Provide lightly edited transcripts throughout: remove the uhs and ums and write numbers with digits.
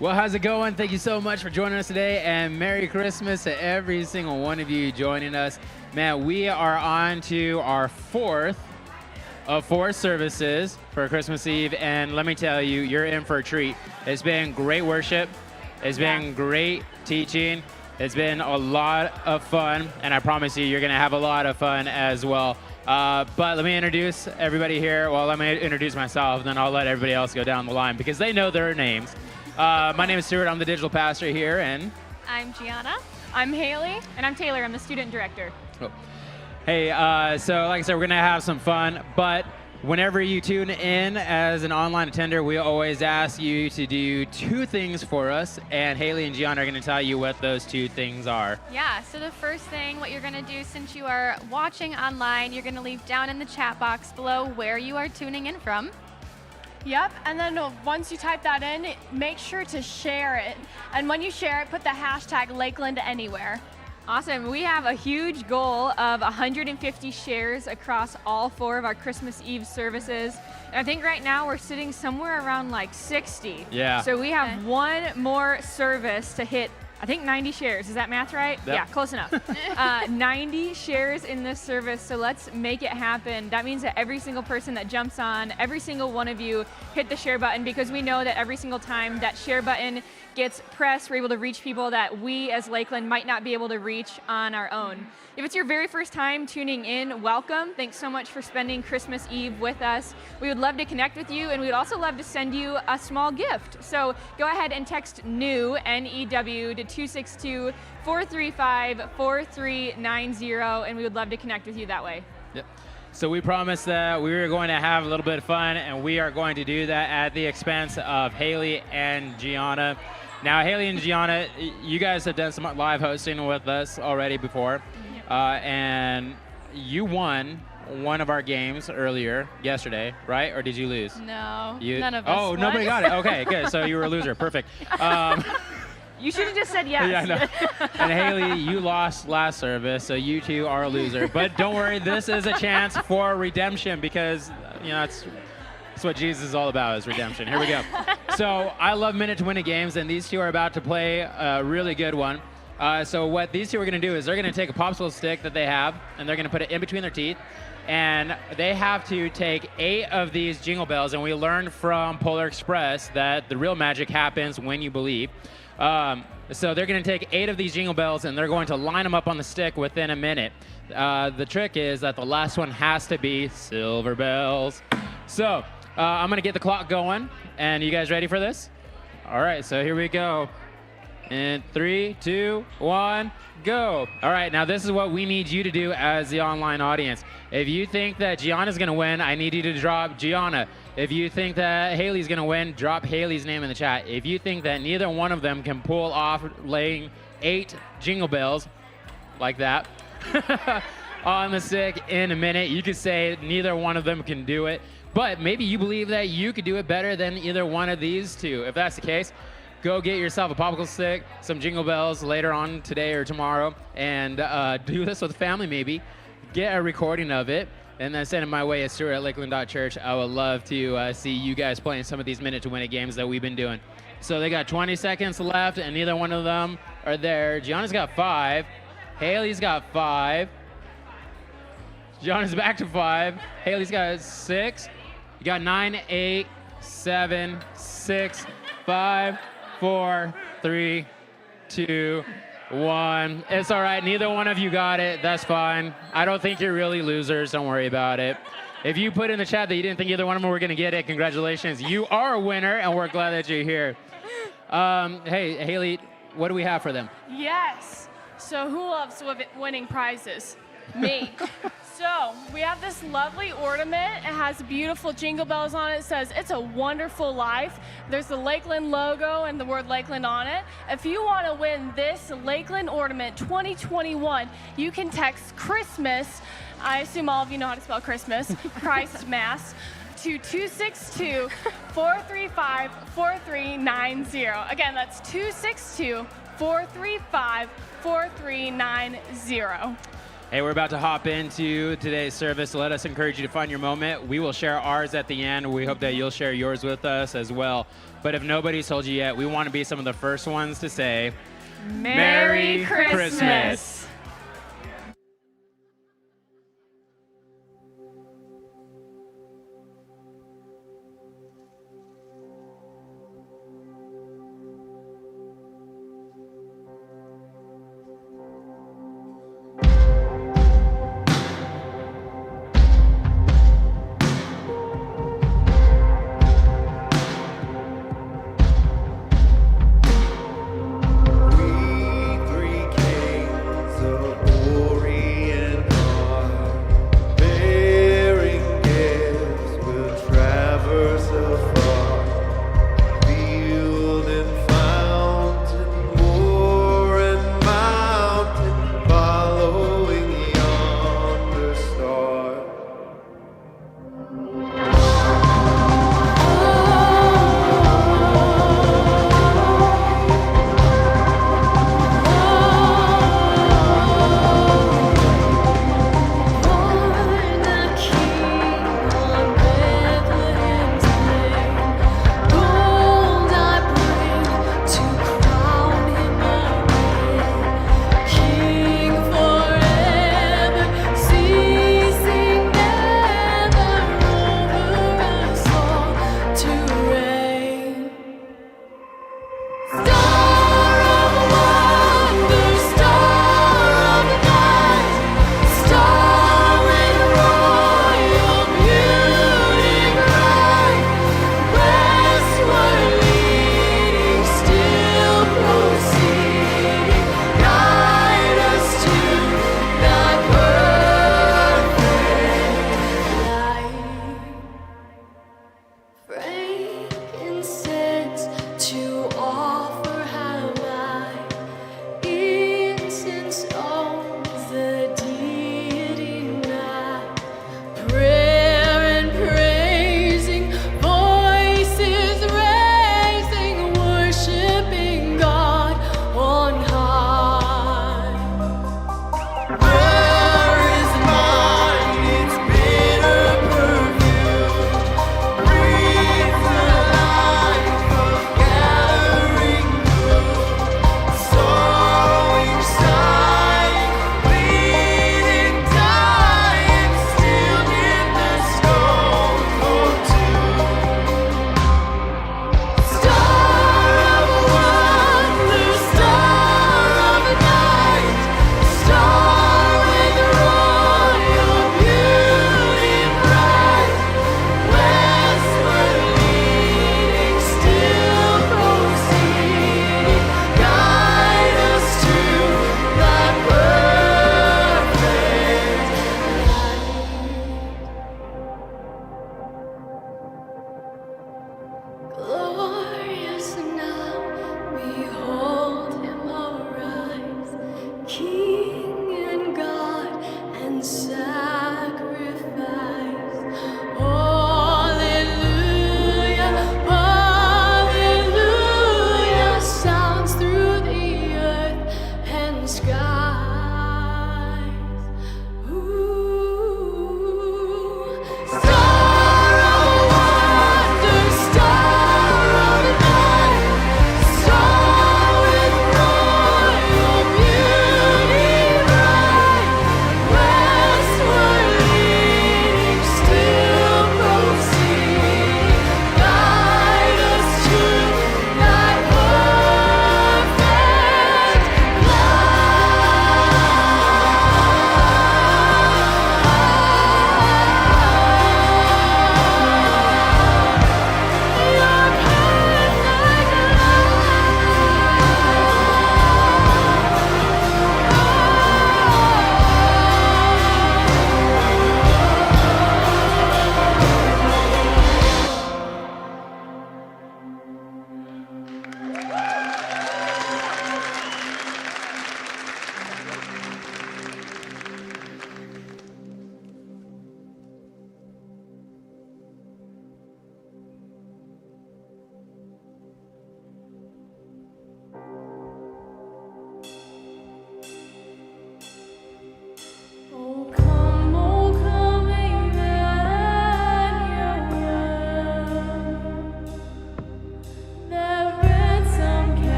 Well, how's it going? Thank you so much for joining us today, and Merry Christmas to every single one of you joining us. Man, we are on to our fourth of 4 services for Christmas Eve, and let me tell you, you're in for a treat. It's been great worship. It's been great teaching. It's been a lot of fun, and I promise you, you're going to have a lot of fun as well. But let me introduce everybody here. Well, let me introduce myself, then I'll let everybody else go down the line because they know their names. My name is Stuart. I'm the digital pastor here, and I'm Gianna. I'm Haley. And I'm Taylor. I'm the student director. oh. Hey, so like I said, we're gonna have some fun, but whenever you tune in as an online attender, we always ask you to do 2 things for us, and Haley and Gianna are gonna tell you what those 2 things are. Yeah, so the first thing, what you're going to do since you are watching online, you're going to leave down in the chat box below where you are tuning in from. Yep, and then once you type that in, make sure to share it. And when you share it, put the hashtag Lakeland anywhere. Awesome. We have a huge goal of 150 shares across all 4 of our Christmas Eve services. And I think right now we're sitting somewhere around like 60. Yeah. So we have one more service to hit, I think 90 shares. Is that math right? Yep. Yeah, close enough. 90 shares in this service, so let's make it happen. That means that every single person that jumps on, every single one of you hit the share button, because we know that every single time that share button gets pressed, we're able to reach people that we as Lakeland might not be able to reach on our own. If it's your very first time tuning in, welcome. Thanks so much for spending Christmas Eve with us. We would love to connect with you, and we'd also love to send you a small gift. So go ahead and text NEW, N-E-W, to 262-435-4390, and we would love to connect with you that way. Yep. So we promised that we were going to have a little bit of fun, and we are going to do that at the expense of Haley and Gianna. Now, Haley and Gianna, you guys have done some live hosting with us already before, and you won one of our games yesterday, right? Or did you lose? No, none of us Oh, won. nobody got it. Okay, good. So you were a loser. Perfect. You should have just said yes. Yeah, no. And Haley, you lost last service, so you 2 are a loser. But don't worry, this is a chance for redemption, because that's what Jesus is all about, is redemption. Here we go. So I love minute-to-win games, and these 2 are about to play a really good one. So what these 2 are going to do is they're going to take a popsicle stick that they have, and they're going to put it in between their teeth, and they have to take 8 of these jingle bells, and we learned from Polar Express that the real magic happens when you believe. So they're going to take 8 of these jingle bells, and they're going to line them up on the stick within a minute. The trick is that the last one has to be silver bells. So I'm going to get the clock going, and you guys ready for this? All right, so here we go. In 3, 2, 1, go. All right, now this is what we need you to do as the online audience. If you think that Gianna's going to win, I need you to drop Gianna. If you think that Haley's going to win, drop Haley's name in the chat. If you think that neither one of them can pull off laying 8 jingle bells like that on the stick in a minute, you could say neither one of them can do it. But maybe you believe that you could do it better than either one of these 2. If that's the case, go get yourself a popsicle stick, some jingle bells later on today or tomorrow, and do this with family maybe. Get a recording of it, and then send it my way at Stuart at Lakeland.church. I would love to see you guys playing some of these minute-to-win games that we've been doing. So they got 20 seconds left, and neither one of them are there. Gianna's got 5. Haley's got 5. Gianna's back to 5. Haley's got 6. You got 9, 8, 7, 6, 5, 4, 3, 2, 1. It's all right. Neither one of you got it. That's fine. I don't think you're really losers. Don't worry about it. If you put in the chat that you didn't think either one of them were going to get it, congratulations. You are a winner, and we're glad that you're here. Hey, Haley, what do we have for them? Yes. So who loves winning prizes? Me. So we have this lovely ornament. It has beautiful jingle bells on it. It says, "It's a wonderful life." There's the Lakeland logo and the word Lakeland on it. If you want to win this Lakeland ornament 2021, you can text Christmas. I assume all of you know how to spell Christmas. Christ Mass. To 262-435-4390. Again, that's 262-435-4390. Hey, we're about to hop into today's service. Let us encourage you to find your moment. We will share ours at the end. We hope that you'll share yours with us as well. But if nobody's told you yet, we want to be some of the first ones to say, Merry Christmas. We three kings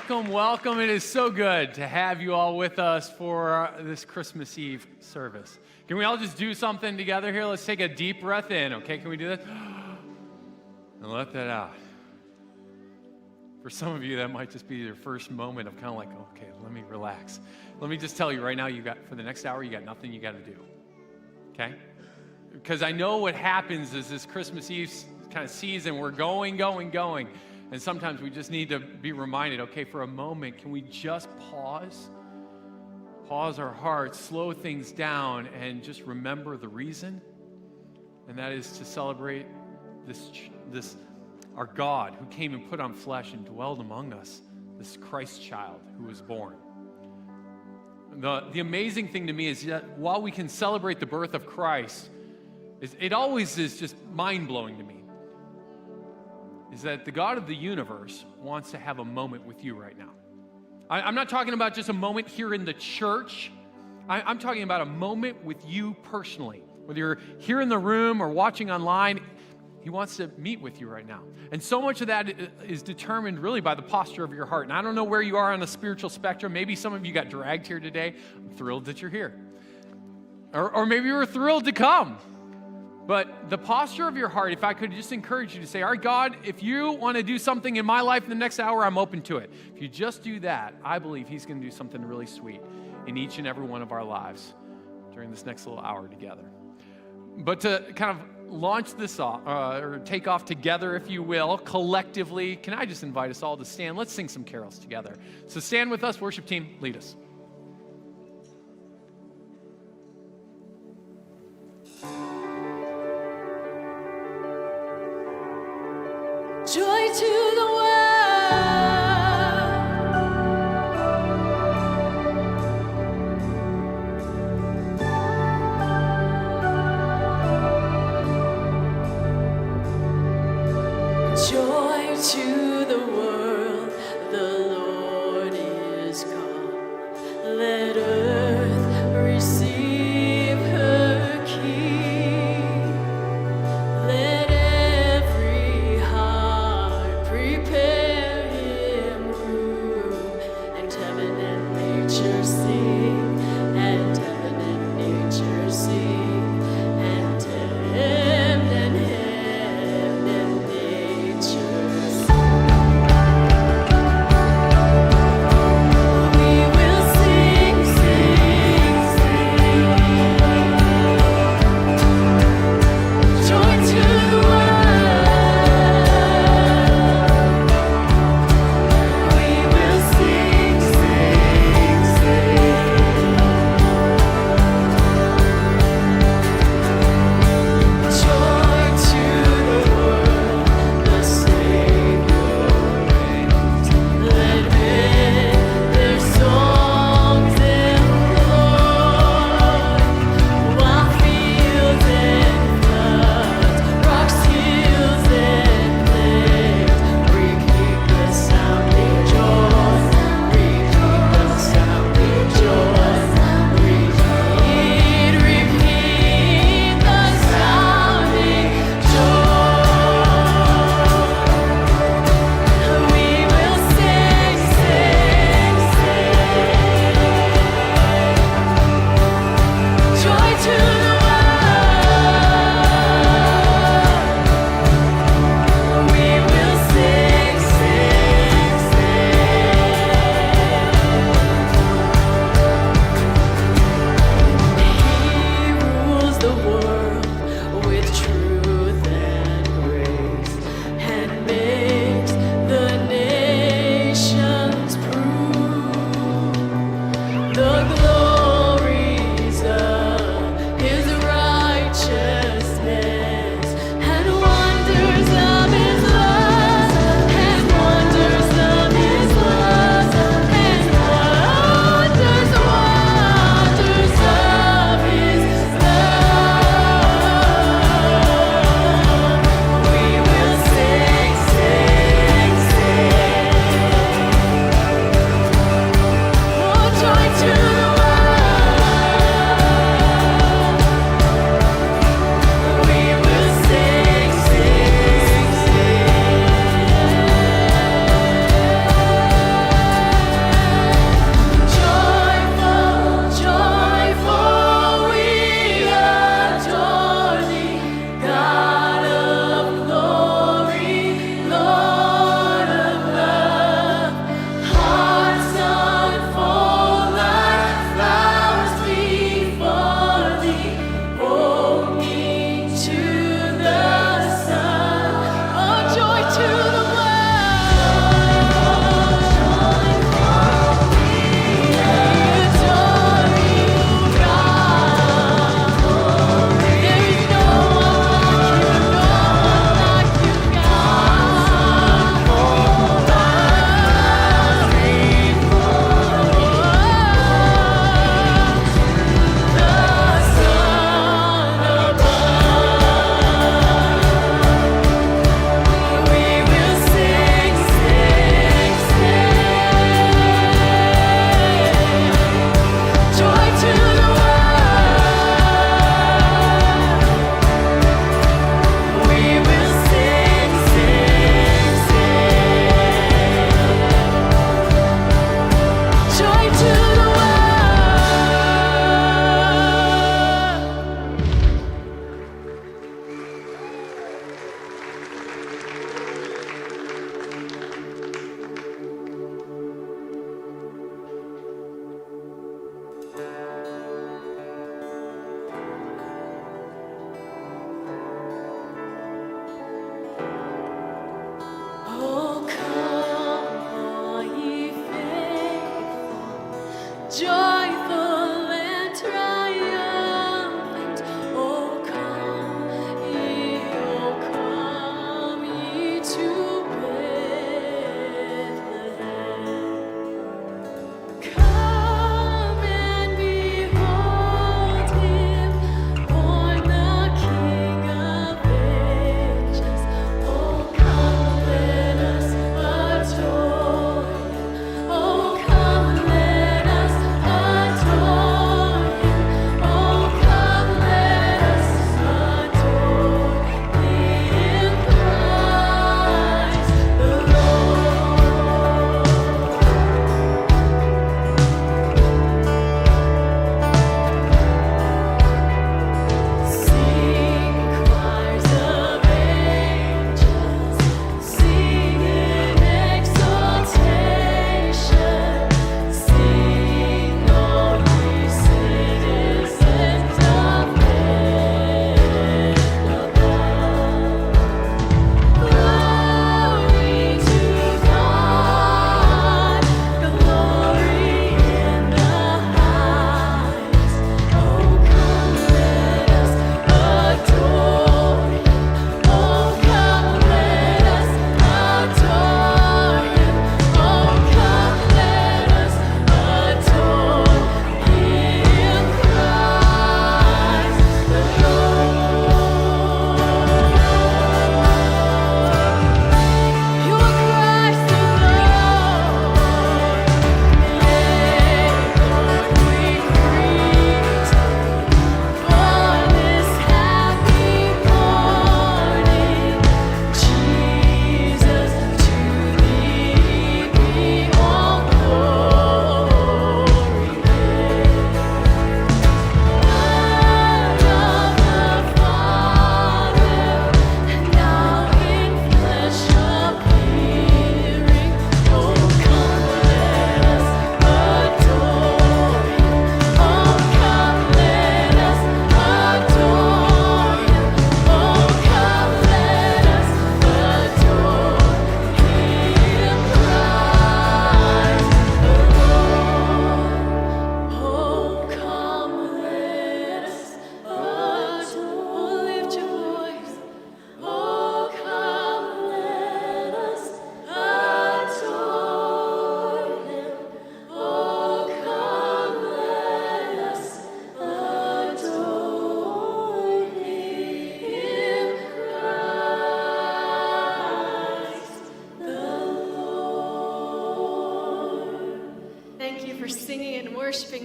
welcome, welcome. It is so good to have you all with us for this Christmas Eve service. Can we all just do something together here? Let's take a deep breath in, okay? Can we do that? And let that out. For some of you, that might just be your first moment of kind of like, okay, let me relax. Let me just tell you right now, for the next hour, you got nothing you got to do, okay? Because I know what happens is this Christmas Eve kind of season, we're going. And sometimes we just need to be reminded, okay, for a moment, can we just pause? Pause our hearts, slow things down, and just remember the reason. And that is to celebrate this our God who came and put on flesh and dwelled among us, this Christ child who was born. The amazing thing to me is that while we can celebrate the birth of Christ, it always is just mind-blowing to me, is that the God of the universe wants to have a moment with you right now. I'm not talking about just a moment here in the church. I'm talking about a moment with you personally. Whether you're here in the room or watching online, he wants to meet with you right now. And so much of that is determined really by the posture of your heart. And I don't know where you are on the spiritual spectrum. Maybe some of you got dragged here today. I'm thrilled that you're here. Or maybe you were thrilled to come. But the posture of your heart, if I could just encourage you to say, all right, God, if you want to do something in my life in the next hour, I'm open to it. If you just do that, I believe he's going to do something really sweet in each and every one of our lives during this next little hour together. But to kind of launch this off, or take off together, if you will, collectively, can I just invite us all to stand? Let's sing some carols together. So stand with us, worship team, lead us. Joy to the world. Joy to the world, the Lord is come.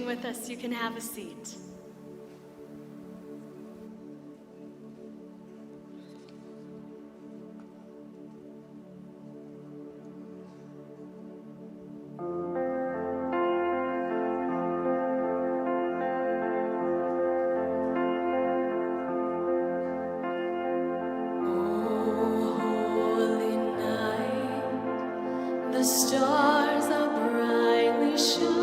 worshiping with us, you can have a seat. The stars are brightly shining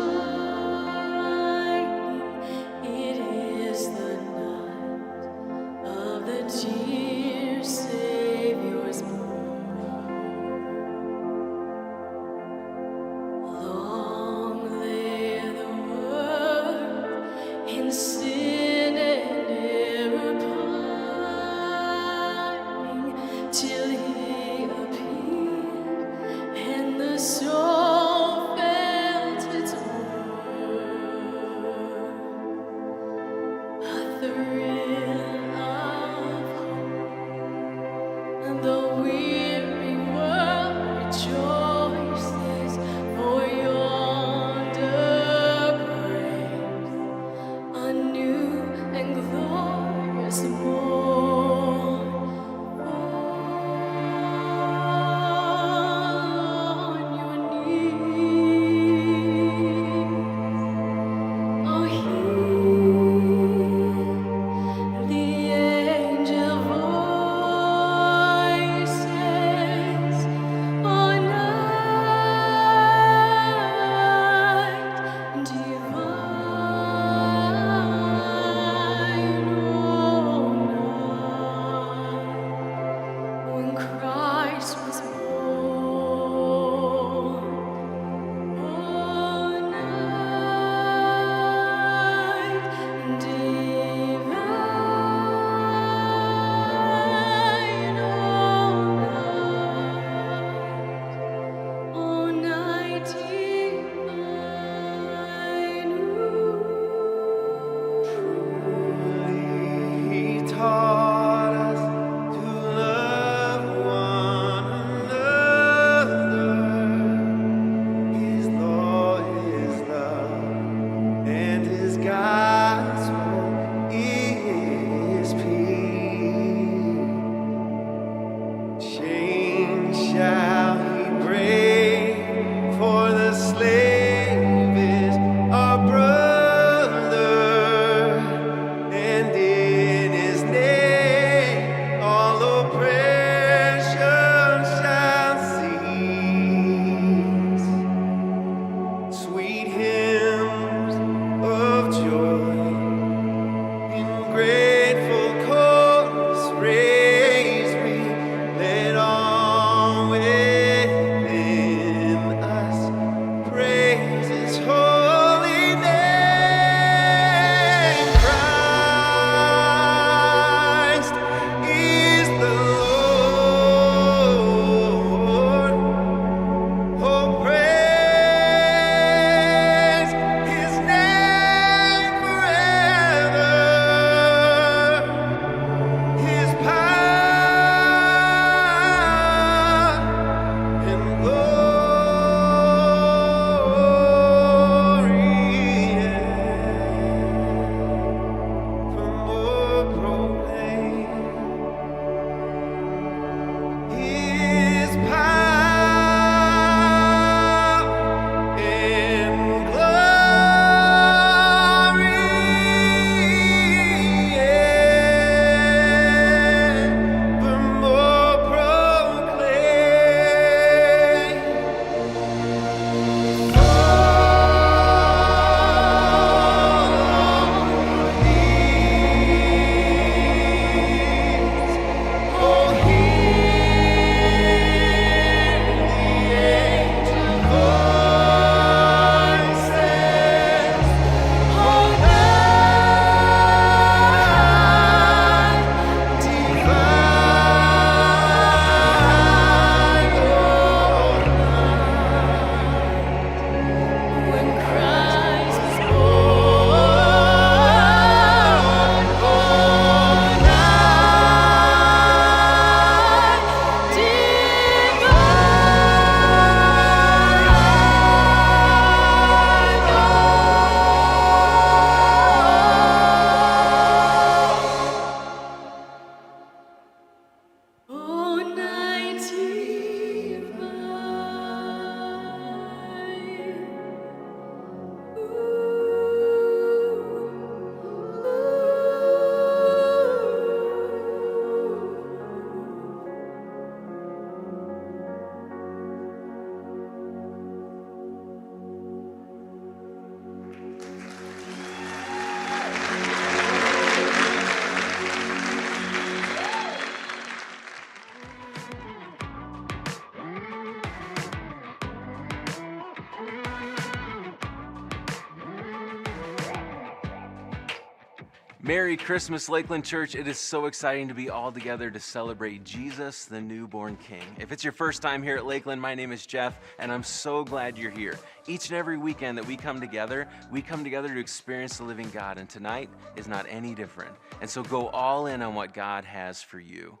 Merry Christmas, Lakeland Church. It is so exciting to be all together to celebrate Jesus, the newborn King. If it's your first time here at Lakeland, my name is Jeff, and I'm so glad you're here. Each and every weekend that we come together to experience the living God, and tonight is not any different. And so go all in on what God has for you.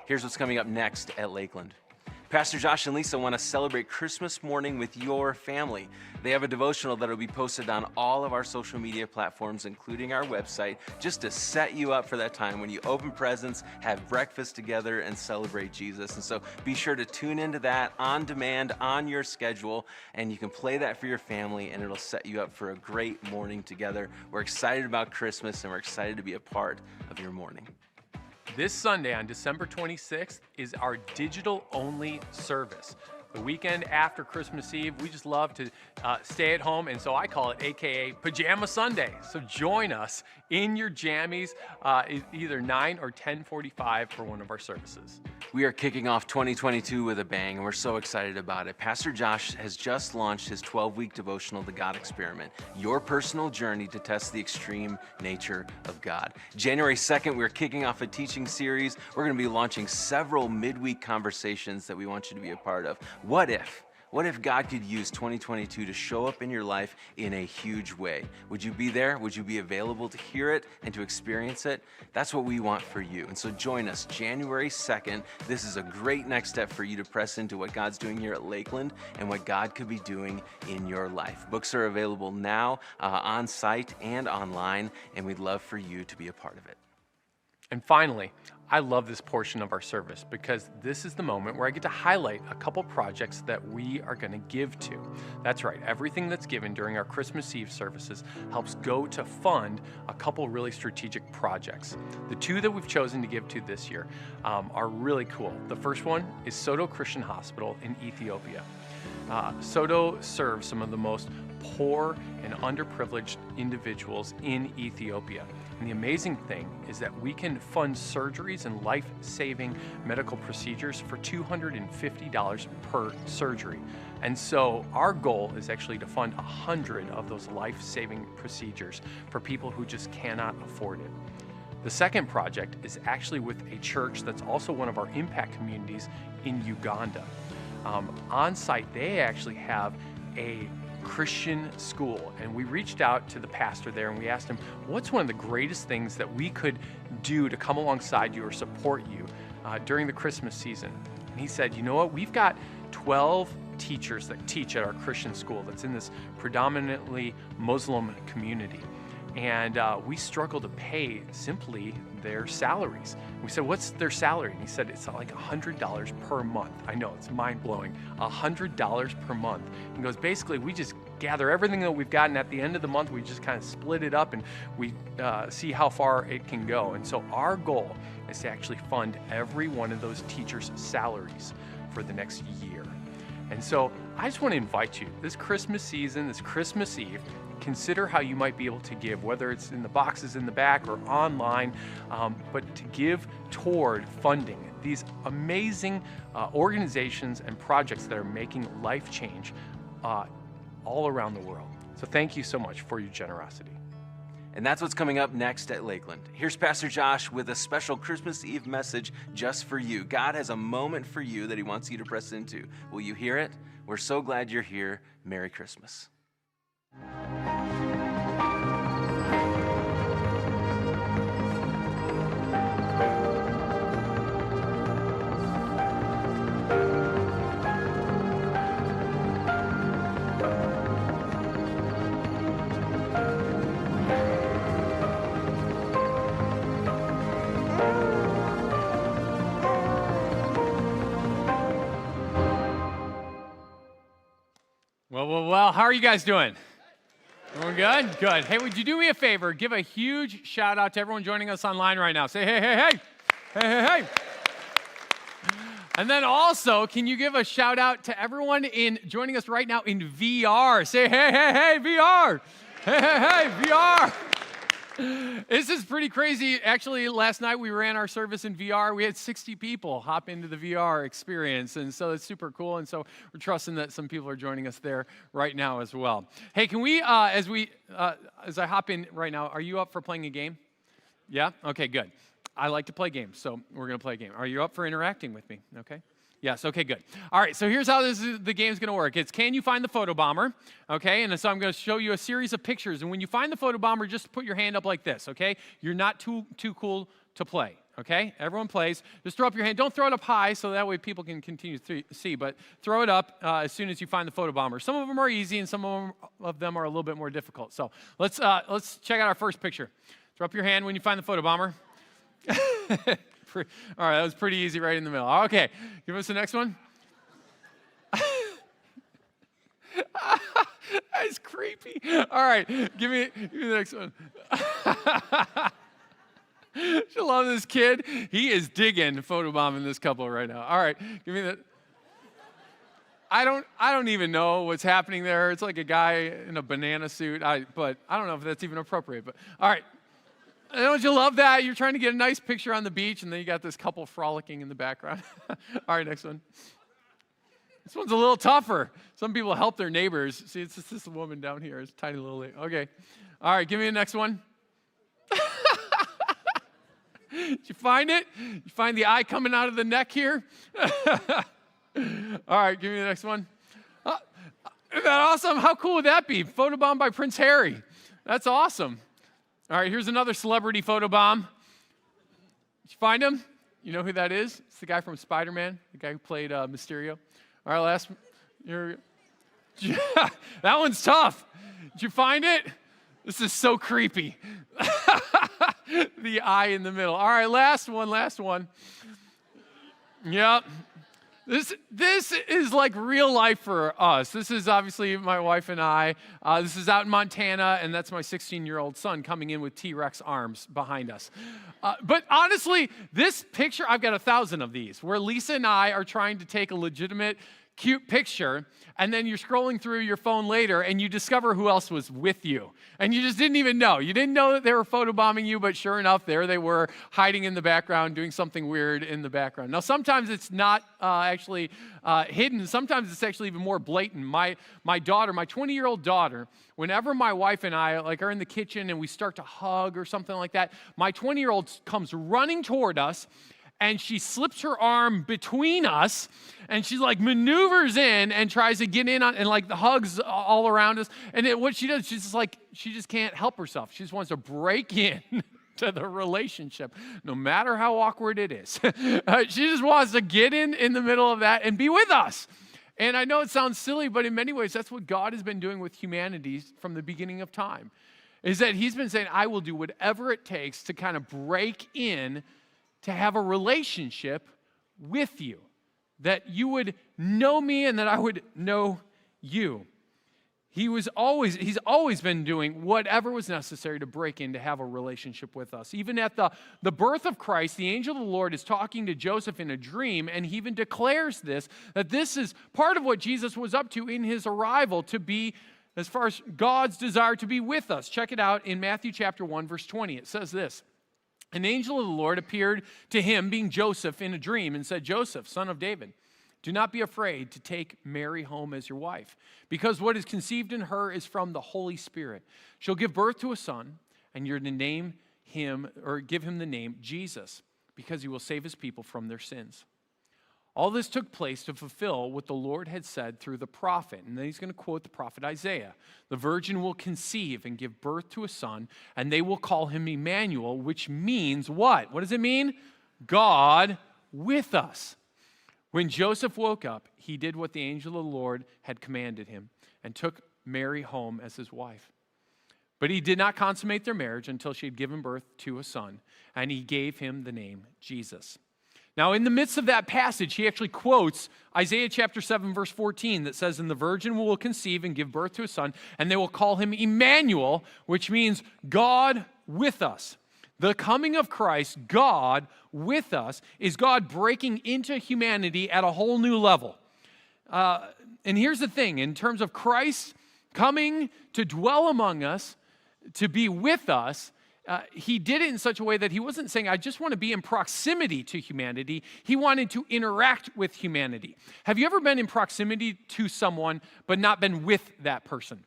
Here's what's coming up next at Lakeland. Pastor Josh and Lisa want to celebrate Christmas morning with your family. They have a devotional that will be posted on all of our social media platforms, including our website, just to set you up for that time when you open presents, have breakfast together, and celebrate Jesus. And so be sure to tune into that on demand, on your schedule, and you can play that for your family, and it'll set you up for a great morning together. We're excited about Christmas, and we're excited to be a part of your morning. This Sunday on December 26th is our digital-only service. The weekend after Christmas Eve, we just love to stay at home, and so I call it AKA Pajama Sunday. So join us in your jammies, either 9 or 10:45 for one of our services. We are kicking off 2022 with a bang, and we're so excited about it. Pastor Josh has just launched his 12-week devotional, The God Experiment, your personal journey to test the extreme nature of God. January 2nd, we're kicking off a teaching series. We're going to be launching several midweek conversations that we want you to be a part of. What if? What if God could use 2022 to show up in your life in a huge way? Would you be there? Would you be available to hear it and to experience it? That's what we want for you. And so join us January 2nd. This is a great next step for you to press into what God's doing here at Lakeland and what God could be doing in your life. Books are available now on site and online, and we'd love for you to be a part of it. And finally, I love this portion of our service because this is the moment where I get to highlight a couple projects that we are going to give to. That's right, everything that's given during our Christmas Eve services helps go to fund a couple really strategic projects. The two that we've chosen to give to this year are really cool. The first one is Soto Christian Hospital in Ethiopia. Soto serves some of the most poor and underprivileged individuals in Ethiopia. And the amazing thing is that we can fund surgeries and life-saving medical procedures for $250 per surgery. And so our goal is actually to fund 100 of those life-saving procedures for people who just cannot afford it. The second project is actually with a church that's also one of our impact communities in Uganda. On site, they actually have a Christian school, and we reached out to the pastor there and we asked him, what's one of the greatest things that we could do to come alongside you or support you during the Christmas season? And he said, you know what, we've got 12 teachers that teach at our Christian school that's in this predominantly Muslim community. And we struggle to pay simply their salaries. We said, what's their salary? And he said, it's like $100 per month. I know, it's mind-blowing. $100 per month. He goes, basically, we just gather everything that we've got, and at the end of the month, we just kind of split it up and we see how far it can go. And so our goal is to actually fund every one of those teachers' salaries for the next year. And so I just want to invite you, this Christmas season, this Christmas Eve, consider how you might be able to give, whether it's in the boxes in the back or online, but to give toward funding these amazing organizations and projects that are making life change all around the world. So thank you so much for your generosity. And that's what's coming up next at Lakeland. Here's Pastor Josh with a special Christmas Eve message just for you. God has a moment for you that he wants you to press into. Will you hear it? We're so glad you're here. Merry Christmas. Well, how are you guys doing? Everyone good? Good. Hey, would you do me a favor? Give a huge shout out to everyone joining us online right now. Say, hey, hey, hey. Hey, hey, hey. And then also, can you give a shout out to everyone joining us right now in VR? Say, hey, hey, hey, VR. Hey, hey, hey, VR. This is pretty crazy. Actually, last night we ran our service in VR. We had 60 people hop into the VR experience, and so it's super cool. And so we're trusting that some people are joining us there right now as well. Hey, can we, as I hop in right now, are you up for playing a game? Yeah? Okay, good. I like to play games, so we're going to play a game. Are you up for interacting with me? Okay. Yes, okay, good. All right, so here's how the game's going to work. It's can you find the photobomber, okay? And so I'm going to show you a series of pictures, and when you find the photobomber, just put your hand up like this, okay? You're not too cool to play, okay? Everyone plays. Just throw up your hand. Don't throw it up high so that way people can continue to see, but throw it up as soon as you find the photobomber. Some of them are easy, and some of them are a little bit more difficult. So let's check out our first picture. Throw up your hand when you find the photobomber. All right, that was pretty easy right in the middle. Okay, give us the next one. That's creepy. All right, give me the next one. I love this kid. He is digging photobombing this couple right now. All right, give me the. I don't even know what's happening there. It's like a guy in a banana suit. But I don't know if that's even appropriate. But all right. Don't you love that? You're trying to get a nice picture on the beach, and then you got this couple frolicking in the background. All right, next one. This one's a little tougher. Some people help their neighbors. See, it's just this woman down here. It's a tiny little lady. Okay. All right, give me the next one. Did you find it? You find the eye coming out of the neck here? All right, give me the next one. Isn't that awesome? How cool would that be? Photobomb by Prince Harry. That's awesome. All right, here's another celebrity photobomb. Did you find him? You know who that is? It's the guy from Spider-Man, the guy who played Mysterio. All right, last. Here we go. That one's tough. Did you find it? This is so creepy. The eye in the middle. All right, last one. Yep. This is like real life for us. This is obviously my wife and I. This is out in Montana, and that's my 16-year-old son coming in with T-Rex arms behind us. But honestly, this picture, I've got 1,000 of these, where Lisa and I are trying to take a legitimate, cute picture, and then you're scrolling through your phone later, and you discover who else was with you. And you just didn't even know. You didn't know that they were photobombing you, but sure enough, there they were, hiding in the background, doing something weird in the background. Now, sometimes it's not actually hidden. Sometimes it's actually even more blatant. My daughter, my 20-year-old daughter, whenever my wife and I are in the kitchen and we start to hug or something like that, my 20-year-old comes running toward us, and she slips her arm between us, and she maneuvers in and tries to get in on, and the hugs all around us. And what she does, she just can't help herself. She just wants to break in to the relationship, no matter how awkward it is. She just wants to get in the middle of that and be with us. And I know it sounds silly, but in many ways, that's what God has been doing with humanity from the beginning of time, is that he's been saying, I will do whatever it takes to kind of break in to have a relationship with you, that you would know me and that I would know you. He's always been doing whatever was necessary to break in to have a relationship with us. Even at the birth of Christ, the angel of the Lord is talking to Joseph in a dream, and he even declares that this is part of what Jesus was up to in his arrival, to be, as far as God's desire to be with us. Check it out in Matthew chapter 1, verse 20. It says this. An angel of the Lord appeared to him, being Joseph, in a dream and said, Joseph, son of David, do not be afraid to take Mary home as your wife, because what is conceived in her is from the Holy Spirit. She'll give birth to a son, and you're to name him, or give him the name Jesus, because he will save his people from their sins. All this took place to fulfill what the Lord had said through the prophet. And then he's going to quote the prophet Isaiah. The virgin will conceive and give birth to a son, and they will call him Emmanuel, which means what? What does it mean? God with us. When Joseph woke up, he did what the angel of the Lord had commanded him and took Mary home as his wife. But he did not consummate their marriage until she had given birth to a son, and he gave him the name Jesus. Now, in the midst of that passage, he actually quotes Isaiah chapter 7, verse 14, that says, and the virgin will conceive and give birth to a son, and they will call him Emmanuel, which means God with us. The coming of Christ, God with us, is God breaking into humanity at a whole new level. And here's the thing, in terms of Christ coming to dwell among us, to be with us, he did it in such a way that he wasn't saying, I just want to be in proximity to humanity. He wanted to interact with humanity. Have you ever been in proximity to someone but not been with that person?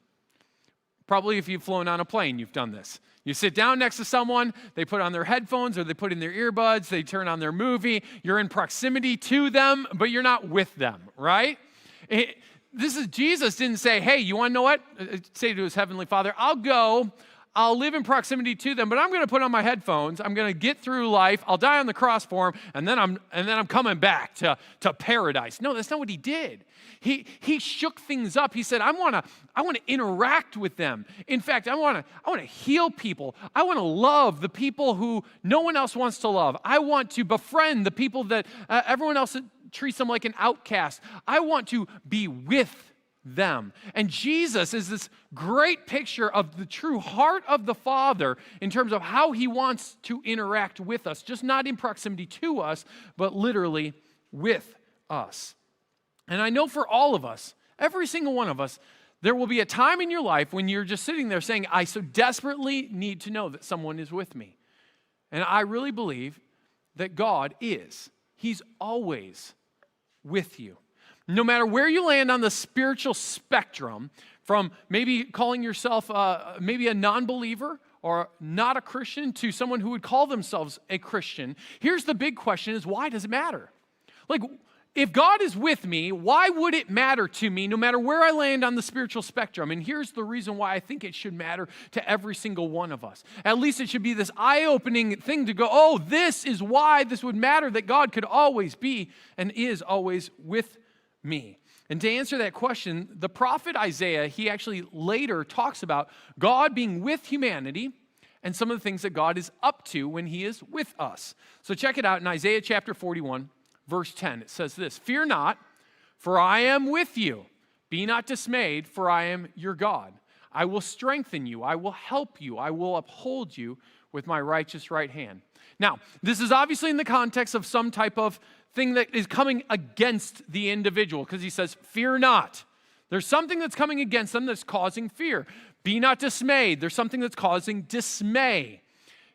Probably if you've flown on a plane, you've done this. You sit down next to someone, they put on their headphones or they put in their earbuds, they turn on their movie. You're in proximity to them, but you're not with them, right? Jesus didn't say, hey, you want to know what? Say to his heavenly Father, I'll live in proximity to them, but I'm going to put on my headphones. I'm going to get through life. I'll die on the cross for them, and then I'm coming back to paradise. No, that's not what he did. He shook things up. He said, I want to interact with them. In fact, I want to heal people. I want to love the people who no one else wants to love. I want to befriend the people that everyone else treats them like an outcast. I want to be with them. And Jesus is this great picture of the true heart of the Father in terms of how he wants to interact with us, just not in proximity to us, but literally with us. And I know for all of us, every single one of us, there will be a time in your life when you're just sitting there saying, I so desperately need to know that someone is with me. And I really believe that God is. He's always with you. No matter where you land on the spiritual spectrum, from maybe calling yourself maybe a non-believer or not a Christian to someone who would call themselves a Christian, here's the big question is, why does it matter? Like, if God is with me, why would it matter to me no matter where I land on the spiritual spectrum? And here's the reason why I think it should matter to every single one of us. At least it should be this eye-opening thing to go, oh, this is why this would matter, that God could always be and is always with me. And to answer that question, the prophet Isaiah, he actually later talks about God being with humanity and some of the things that God is up to when he is with us. So check it out in Isaiah chapter 41, verse 10. It says this, "Fear not, for I am with you. Be not dismayed, for I am your God. I will strengthen you. I will help you. I will uphold you with my righteous right hand." Now, this is obviously in the context of some type of thing that is coming against the individual, because he says, fear not. There's something that's coming against them that's causing fear. Be not dismayed. There's something that's causing dismay.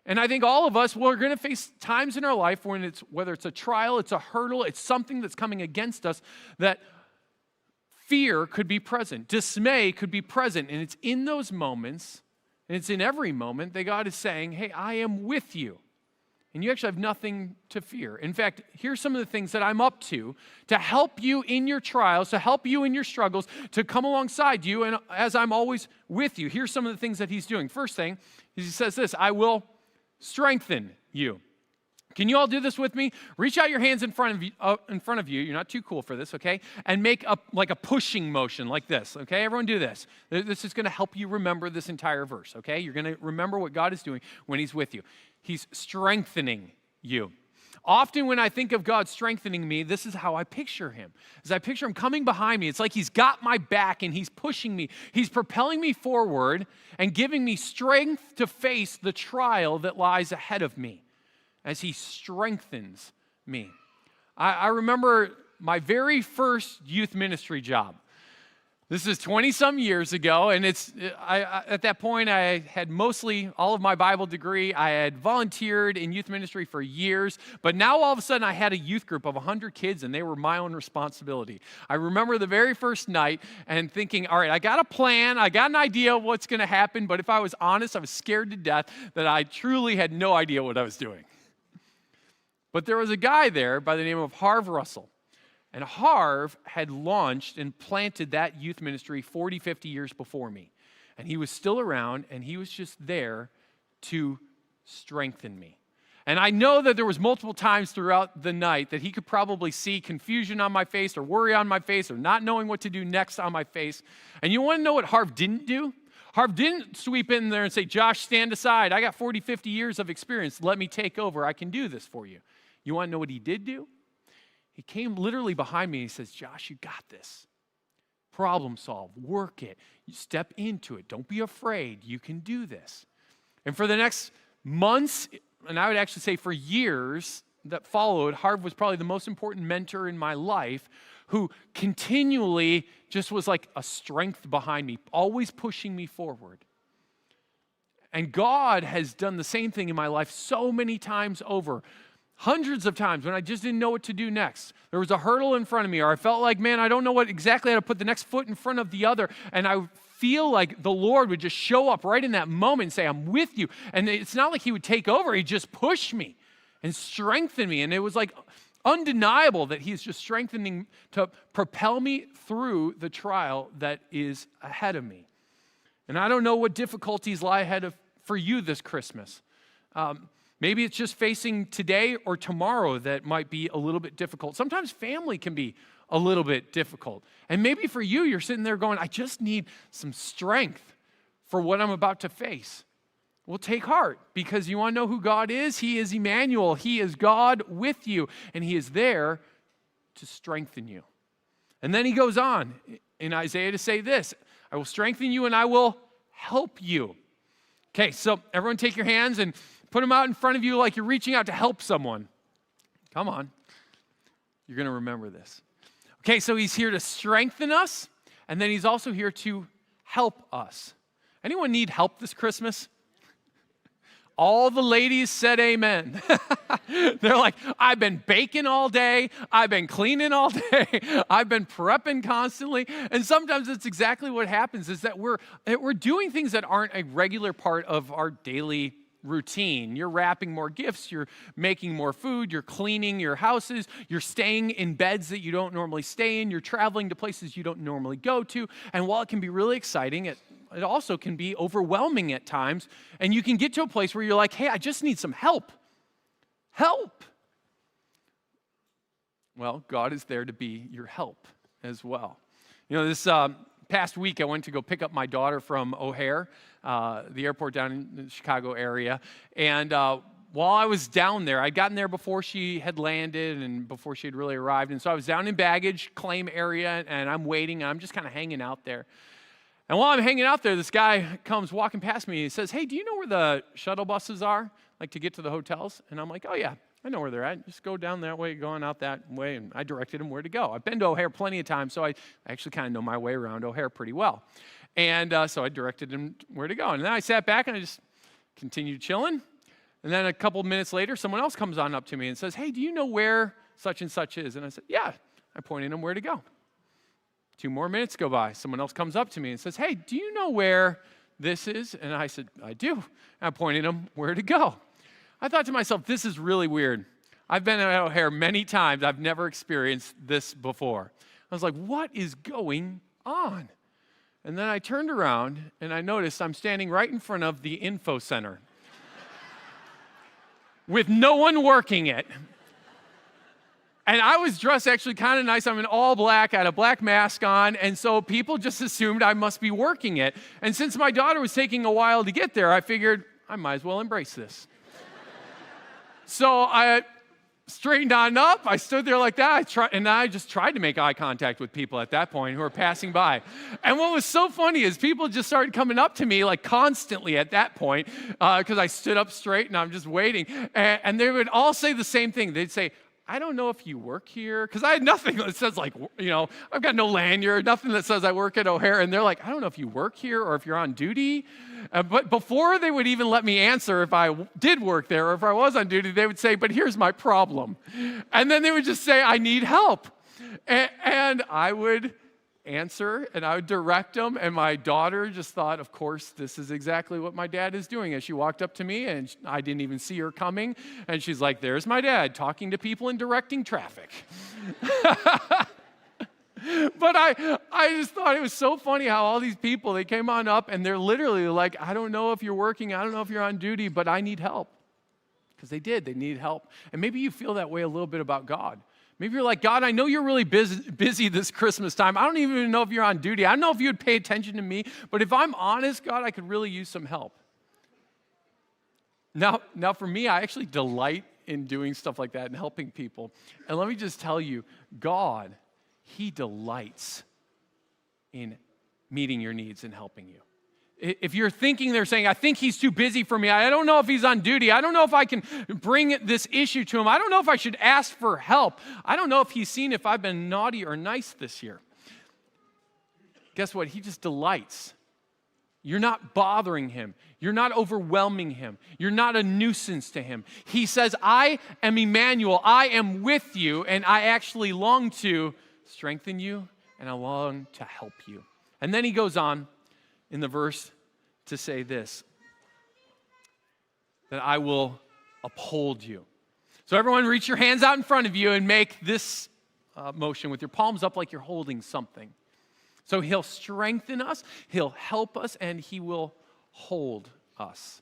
And I think all of us, we're going to face times in our life when whether it's a trial, it's a hurdle, it's something that's coming against us, that fear could be present. Dismay could be present. And it's in those moments, and it's in every moment, that God is saying, hey, I am with you. And you actually have nothing to fear. In fact, here's some of the things that I'm up to help you in your trials, to help you in your struggles, to come alongside you, and as I'm always with you. Here's some of the things that he's doing. First thing is he says this, I will strengthen you. Can you all do this with me? Reach out your hands in front of you. You're not too cool for this, okay? And make a pushing motion like this, okay? Everyone do this. This is going to help you remember this entire verse, okay? You're going to remember what God is doing when he's with you. He's strengthening you. Often when I think of God strengthening me, this is how I picture him. As I picture him coming behind me, it's like he's got my back and he's pushing me. He's propelling me forward and giving me strength to face the trial that lies ahead of me as he strengthens me. I remember my very first youth ministry job. This is 20-some years ago, and at that point, I had mostly all of my Bible degree. I had volunteered in youth ministry for years, but now all of a sudden, I had a youth group of 100 kids, and they were my own responsibility. I remember the very first night and thinking, all right, I got a plan. I got an idea of what's going to happen, but if I was honest, I was scared to death that I truly had no idea what I was doing. But there was a guy there by the name of Harv Russell. And Harv had launched and planted that youth ministry 40, 50 years before me. And he was still around, and he was just there to strengthen me. And I know that there was multiple times throughout the night that he could probably see confusion on my face or worry on my face or not knowing what to do next on my face. And you want to know what Harv didn't do? Harv didn't sweep in there and say, Josh, stand aside. I got 40, 50 years of experience. Let me take over. I can do this for you. You want to know what he did do? He came literally behind me and he says, Josh, you got this. Problem solve, work it, you step into it. Don't be afraid, you can do this. And for the next months, and I would actually say for years that followed, Harv was probably the most important mentor in my life, who continually just was like a strength behind me, always pushing me forward. And God has done the same thing in my life so many times over. Hundreds of times when I just didn't know what to do next. There was a hurdle in front of me, or I felt like, man, I don't know exactly how to put the next foot in front of the other, and I feel like the Lord would just show up right in that moment and say, I'm with you. And it's not like he would take over. He'd just push me and strengthen me. And it was like undeniable that he's just strengthening to propel me through the trial that is ahead of me. And I don't know what difficulties lie ahead for you this Christmas. Maybe it's just facing today or tomorrow that might be a little bit difficult. Sometimes family can be a little bit difficult. And maybe for you, you're sitting there going, I just need some strength for what I'm about to face. Well, take heart, because you want to know who God is? He is Emmanuel. He is God with you, and he is there to strengthen you. And then he goes on in Isaiah to say this, I will strengthen you and I will help you. Okay, so everyone take your hands and put them out in front of you like you're reaching out to help someone. Come on. You're going to remember this. Okay, so he's here to strengthen us, and then he's also here to help us. Anyone need help this Christmas? All the ladies said amen. They're like, I've been baking all day. I've been cleaning all day. I've been prepping constantly. And sometimes it's exactly what happens is that we're doing things that aren't a regular part of our daily routine. You're wrapping more gifts. You're making more food. You're cleaning your houses. You're staying in beds that you don't normally stay in. You're traveling to places you don't normally go to. And while it can be really exciting, it also can be overwhelming at times. And you can get to a place where you're like, hey, I just need some help. Help. Well, God is there to be your help as well. You know, this past week, I went to go pick up my daughter from O'Hare, the airport down in the Chicago area. And while I was down there, I'd gotten there before she had landed and before she had really arrived. And so I was down in baggage claim area, and I'm waiting, and I'm just kind of hanging out there. And while I'm hanging out there, this guy comes walking past me, and he says, hey, do you know where the shuttle buses are, like to get to the hotels? And I'm like, oh, yeah, I know where they're at. Just go down that way, going out that way. And I directed him where to go. I've been to O'Hare plenty of times, so I actually kind of know my way around O'Hare pretty well. And so I directed him where to go. And then I sat back, and I just continued chilling. And then a couple minutes later, someone else comes on up to me and says, hey, do you know where such and such is? And I said, yeah. I pointed him where to go. 2 more minutes go by. Someone else comes up to me and says, hey, do you know where this is? And I said, I do. And I pointed him where to go. I thought to myself, this is really weird. I've been at O'Hare many times. I've never experienced this before. I was like, what is going on? And then I turned around and I noticed I'm standing right in front of the info center with no one working it. And I was dressed actually kind of nice. I'm in all black. I had a black mask on. And so people just assumed I must be working it. And since my daughter was taking a while to get there, I figured I might as well embrace this. So I straightened on up. I stood there like that. I just tried to make eye contact with people at that point who were passing by. And what was so funny is people just started coming up to me like constantly at that point because I stood up straight and I'm just waiting. And they would all say the same thing. They'd say, I don't know if you work here, because I had nothing that says like, you know, I've got no lanyard, nothing that says I work at O'Hare. And they're like, I don't know if you work here or if you're on duty. But before they would even let me answer if I did work there or if I was on duty, they would say, but here's my problem. And then they would just say, I need help. And I would answer and I would direct them. And my daughter just thought, of course, this is exactly what my dad is doing. As she walked up to me and I didn't even see her coming. And she's like, there's my dad talking to people and directing traffic. But I just thought it was so funny how all these people, they came on up and they're literally like, I don't know if you're working, I don't know if you're on duty, but I need help. Because they need help. And maybe you feel that way a little bit about God. Maybe you're like, God, I know you're really busy this Christmas time. I don't even know if you're on duty. I don't know if you would pay attention to me. But if I'm honest, God, I could really use some help. Now for me, I actually delight in doing stuff like that and helping people. And let me just tell you, God, He delights in meeting your needs and helping you. If you're thinking they're saying, I think he's too busy for me. I don't know if he's on duty. I don't know if I can bring this issue to him. I don't know if I should ask for help. I don't know if he's seen if I've been naughty or nice this year. Guess what? He just delights. You're not bothering him. You're not overwhelming him. You're not a nuisance to him. He says, I am Emmanuel. I am with you, and I actually long to strengthen you, and I long to help you. And then he goes on in the verse to say this, that I will uphold you. So everyone reach your hands out in front of you and make this motion with your palms up like you're holding something. So he'll strengthen us, he'll help us, and he will hold us.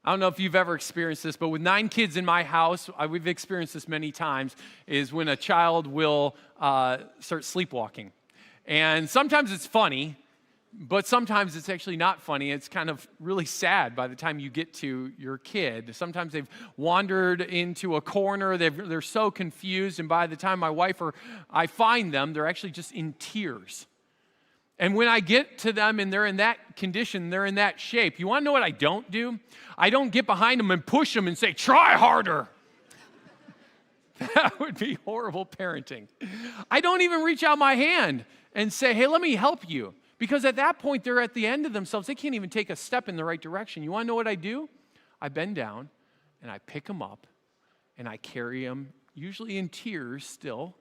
I don't know if you've ever experienced this, but with 9 kids in my house, we've experienced this many times, is when a child will start sleepwalking. And sometimes it's funny, but sometimes it's actually not funny. It's kind of really sad by the time you get to your kid. Sometimes they've wandered into a corner. They're so confused, and by the time my wife or I find them, they're actually just in tears. And when I get to them and they're in that condition, they're in that shape, you want to know what I don't do? I don't get behind them and push them and say, try harder. That would be horrible parenting. I don't even reach out my hand and say, hey, let me help you. Because at that point, they're at the end of themselves. They can't even take a step in the right direction. You want to know what I do? I bend down, and I pick them up, and I carry them, usually in tears still,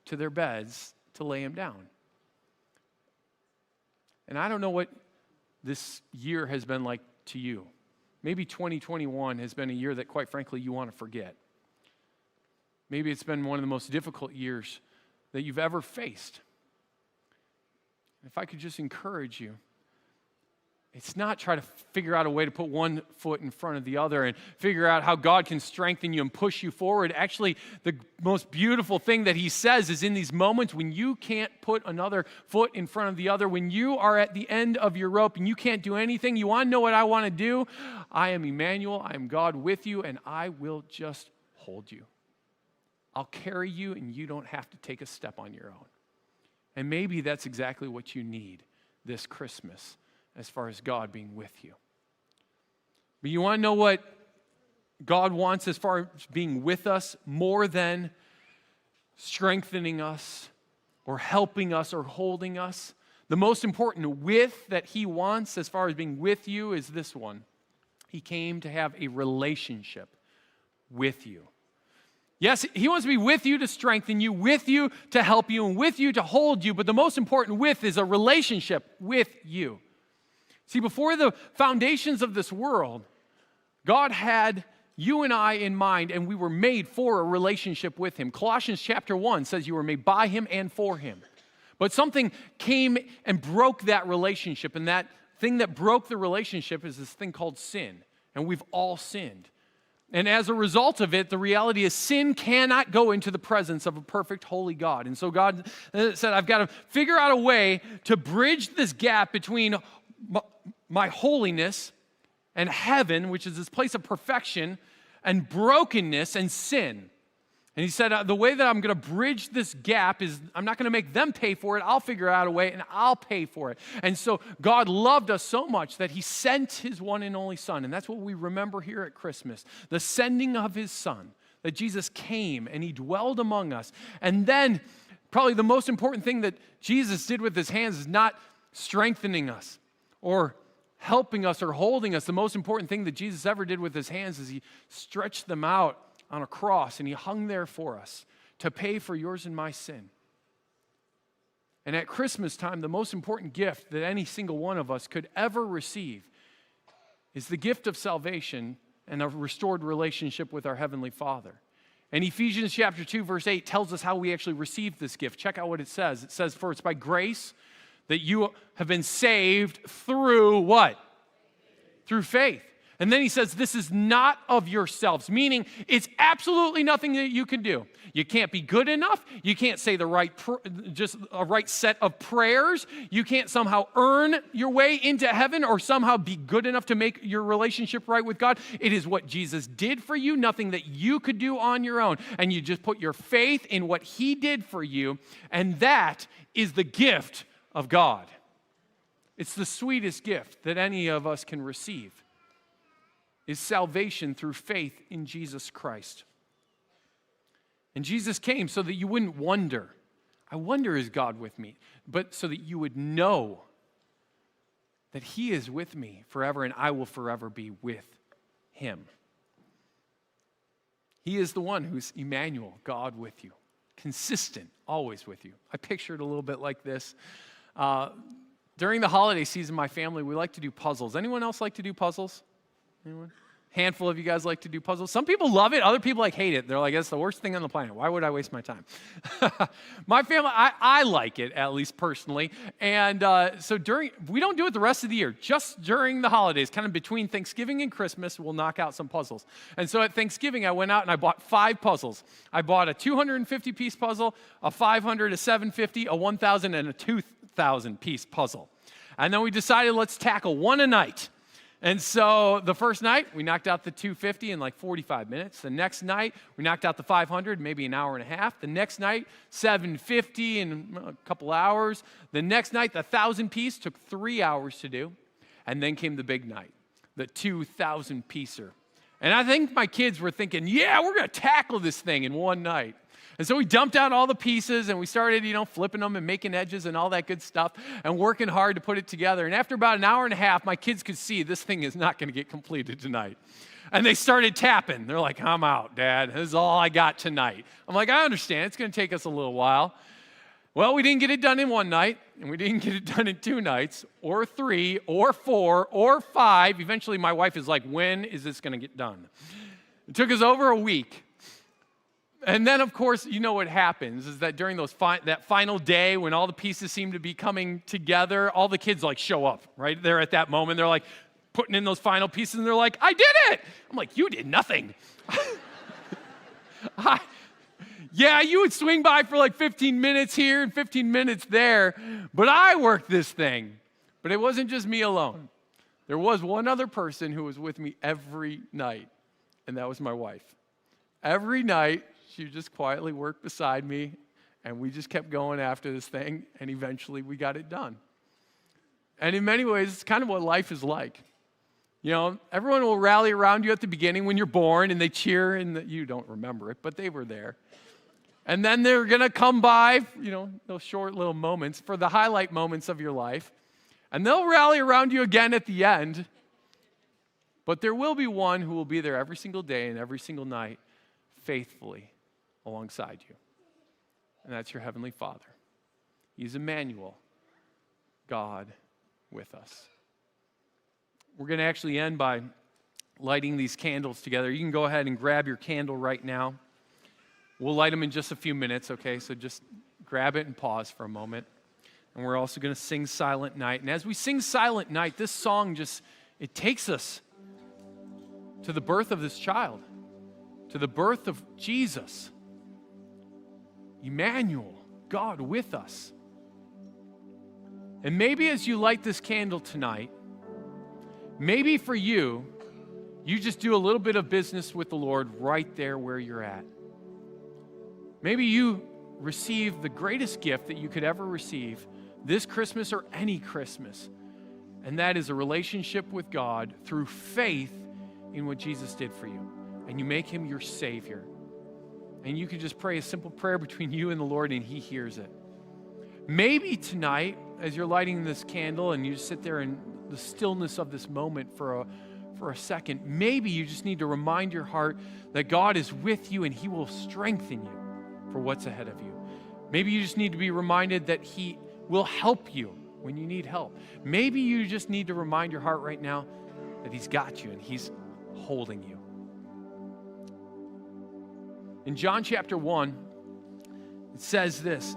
to their beds to lay them down. And I don't know what this year has been like to you. Maybe 2021 has been a year that, quite frankly, you want to forget. Maybe it's been one of the most difficult years that you've ever faced. If I could just encourage you, it's not try to figure out a way to put one foot in front of the other and figure out how God can strengthen you and push you forward. Actually, the most beautiful thing that he says is in these moments when you can't put another foot in front of the other, when you are at the end of your rope and you can't do anything, you want to know what I want to do? I am Emmanuel, I am God with you, and I will just hold you. I'll carry you, and you don't have to take a step on your own. And maybe that's exactly what you need this Christmas as far as God being with you. But you want to know what God wants as far as being with us more than strengthening us or helping us or holding us? The most important with that he wants as far as being with you is this one. He came to have a relationship with you. Yes, he wants to be with you to strengthen you, with you to help you, and with you to hold you. But the most important with is a relationship with you. See, before the foundations of this world, God had you and I in mind, and we were made for a relationship with him. Colossians chapter 1 says you were made by him and for him. But something came and broke that relationship, and that thing that broke the relationship is this thing called sin. And we've all sinned. And as a result of it, the reality is sin cannot go into the presence of a perfect, holy God. And so God said, I've got to figure out a way to bridge this gap between my holiness and heaven, which is this place of perfection, and brokenness and sin. And he said, the way that I'm going to bridge this gap is I'm not going to make them pay for it. I'll figure out a way and I'll pay for it. And so God loved us so much that he sent his one and only son. And that's what we remember here at Christmas, the sending of his son, that Jesus came and he dwelled among us. And then probably the most important thing that Jesus did with his hands is not strengthening us or helping us or holding us. The most important thing that Jesus ever did with his hands is he stretched them out on a cross, and he hung there for us to pay for yours and my sin. And at Christmas time, the most important gift that any single one of us could ever receive is the gift of salvation and a restored relationship with our Heavenly Father. And Ephesians chapter 2, verse 8 tells us how we actually receive this gift. Check out what it says. It says, for it's by grace that you have been saved through what? Through faith. And then he says, this is not of yourselves, meaning it's absolutely nothing that you can do. You can't be good enough. You can't say the right, just a right set of prayers. You can't somehow earn your way into heaven or somehow be good enough to make your relationship right with God. It is what Jesus did for you, nothing that you could do on your own. And you just put your faith in what he did for you, and that is the gift of God. It's the sweetest gift that any of us can receive. Is salvation through faith in Jesus Christ. And Jesus came so that you wouldn't wonder, I wonder, is God with me? But so that you would know that he is with me forever and I will forever be with him. He is the one who's Emmanuel, God with you, consistent, always with you. I picture it a little bit like this. during the holiday season, my family, we like to do puzzles. Anyone else like to do puzzles? Anyone? Handful of you guys like to do puzzles. Some people love it. Other people hate it. They're like, it's the worst thing on the planet. Why would I waste my time? My family, I like it, at least personally. And so we don't do it the rest of the year. Just during the holidays, kind of between Thanksgiving and Christmas, we'll knock out some puzzles. And so at Thanksgiving, I went out and I bought 5 puzzles. I bought a 250-piece puzzle, a 500, a 750, a 1,000, and a 2,000-piece puzzle. And then we decided, let's tackle one a night. And so the first night, we knocked out the 250 in like 45 minutes. The next night, we knocked out the 500, maybe an hour and a half. The next night, 750 in a couple hours. The next night, the 1,000-piece took 3 hours to do. And then came the big night, the 2,000-piecer. And I think my kids were thinking, yeah, we're going to tackle this thing in one night. And so we dumped out all the pieces and we started, flipping them and making edges and all that good stuff and working hard to put it together. And after about an hour and a half, my kids could see this thing is not going to get completed tonight. And they started tapping. They're like, I'm out, Dad. This is all I got tonight. I'm like, I understand. It's going to take us a little while. Well, we didn't get it done in one night, and we didn't get it done in 2 nights, or 3, or 4, or 5. Eventually, my wife is like, when is this going to get done? It took us over a week. And then, of course, you know what happens is that during that final day when all the pieces seem to be coming together, all the kids show up right there at that moment. They're like putting in those final pieces, and they're like, I did it! I'm like, you did nothing. Yeah, you would swing by for like 15 minutes here and 15 minutes there, but I worked this thing. But it wasn't just me alone. There was one other person who was with me every night, and that was my wife. Every night, she would just quietly work beside me, and we just kept going after this thing, and eventually we got it done. And in many ways, it's kind of what life is like. Everyone will rally around you at the beginning when you're born, and they cheer, and you don't remember it, but they were there. And then they're going to come by, those short little moments for the highlight moments of your life, and they'll rally around you again at the end. But there will be one who will be there every single day and every single night, faithfully alongside you. And that's your Heavenly Father. He's Emmanuel, God with us. We're going to actually end by lighting these candles together. You can go ahead and grab your candle right now. We'll light them in just a few minutes, okay? So just grab it and pause for a moment. And we're also going to sing Silent Night. And as we sing Silent Night, this song it takes us to the birth of this child, to the birth of Jesus, Emmanuel, God with us. And maybe as you light this candle tonight, maybe for you just do a little bit of business with the Lord right there where you're at. Maybe you receive the greatest gift that you could ever receive this Christmas or any Christmas, and that is a relationship with God through faith in what Jesus did for you. And you make him your Savior. And you can just pray a simple prayer between you and the Lord, and he hears it. Maybe tonight, as you're lighting this candle and you just sit there in the stillness of this moment for a second, maybe you just need to remind your heart that God is with you and he will strengthen you for what's ahead of you. Maybe you just need to be reminded that he will help you when you need help. Maybe you just need to remind your heart right now that he's got you and he's holding you. In John chapter 1, it says this.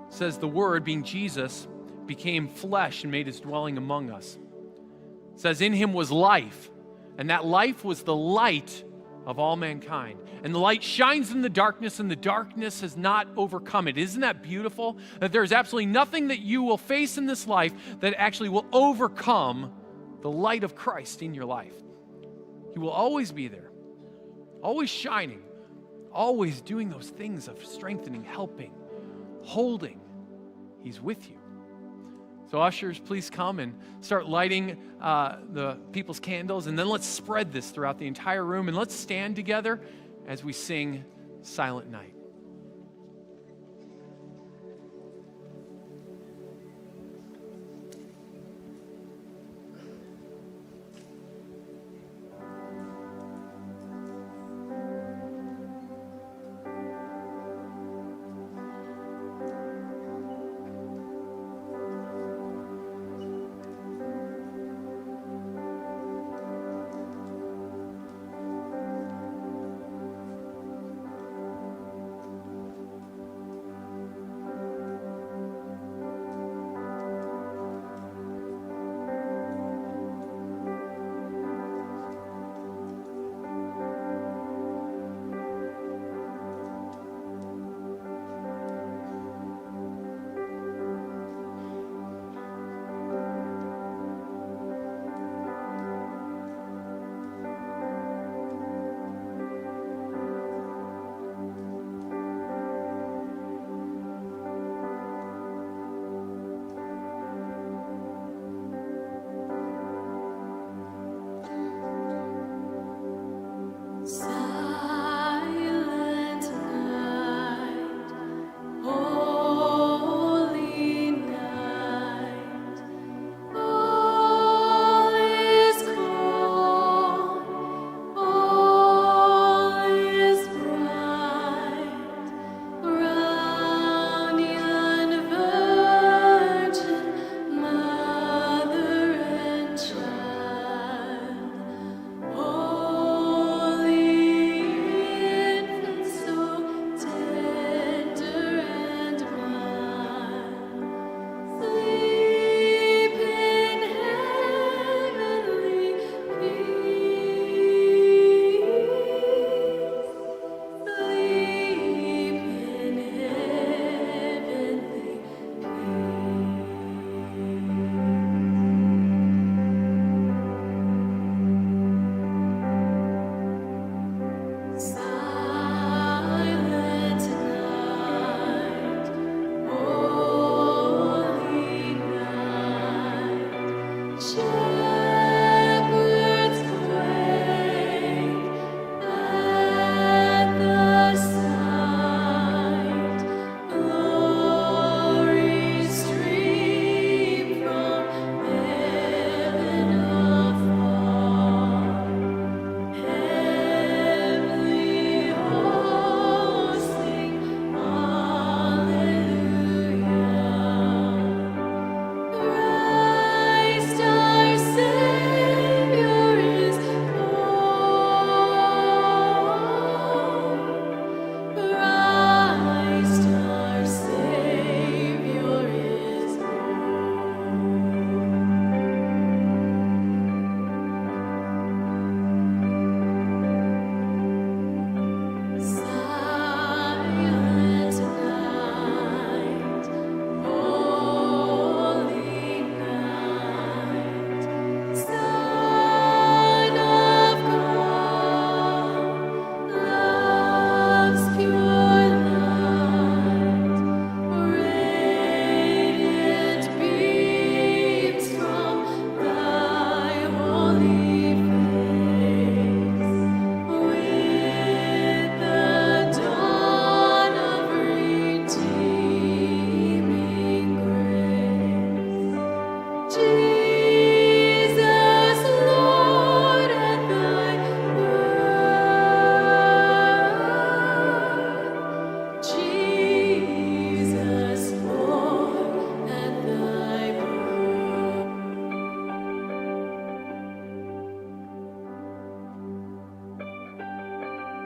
It says, the Word, being Jesus, became flesh and made his dwelling among us. It says, in him was life, and that life was the light of all mankind. And the light shines in the darkness, and the darkness has not overcome it. Isn't that beautiful? That there's absolutely nothing that you will face in this life that actually will overcome the light of Christ in your life. He will always be there, always shining, always doing those things of strengthening, helping, holding. He's with you. So ushers, please come and start lighting the people's candles, and then let's spread this throughout the entire room, and let's stand together as we sing Silent Night.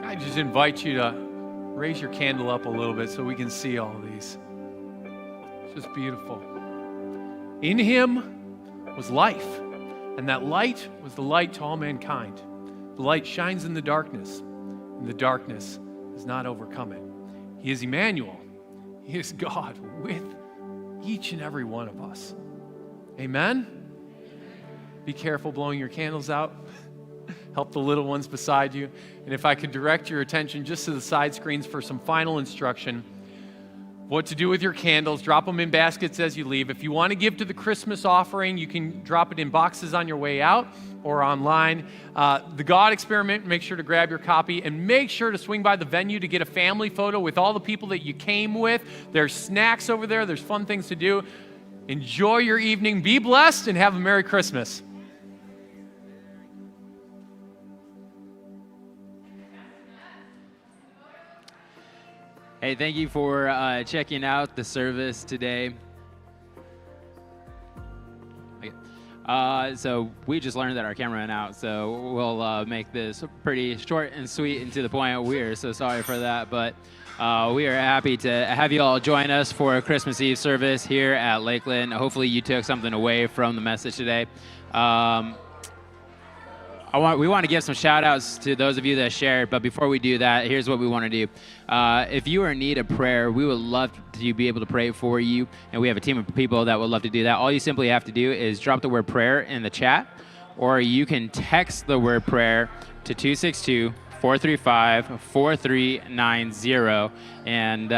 I just invite you to raise your candle up a little bit so we can see all of these. It's just beautiful. In him was life, and that light was the light to all mankind. The light shines in the darkness, and the darkness does not overcome it. He is Emmanuel. He is God with each and every one of us. Amen? Be careful blowing your candles out. Help the little ones beside you. And if I could direct your attention just to the side screens for some final instruction, what to do with your candles. Drop them in baskets as you leave. If you want to give to the Christmas offering, you can drop it in boxes on your way out or online. The God Experiment, make sure to grab your copy and make sure to swing by the venue to get a family photo with all the people that you came with. There's snacks over there. There's fun things to do. Enjoy your evening. Be blessed and have a Merry Christmas. Hey, thank you for checking out the service today. Okay. So we just learned that our camera went out, so we'll make this pretty short and sweet and to the point. We are so sorry for that, but we are happy to have you all join us for a Christmas Eve service here at Lakeland. Hopefully you took something away from the message today. We want to give some shout outs to those of you that shared, but before we do that, here's what we want to do. If you are in need of prayer, we would love to be able to pray for you, and we have a team of people that would love to do that. All you simply have to do is drop the word prayer in the chat, or you can text the word prayer to 262-435-4390, and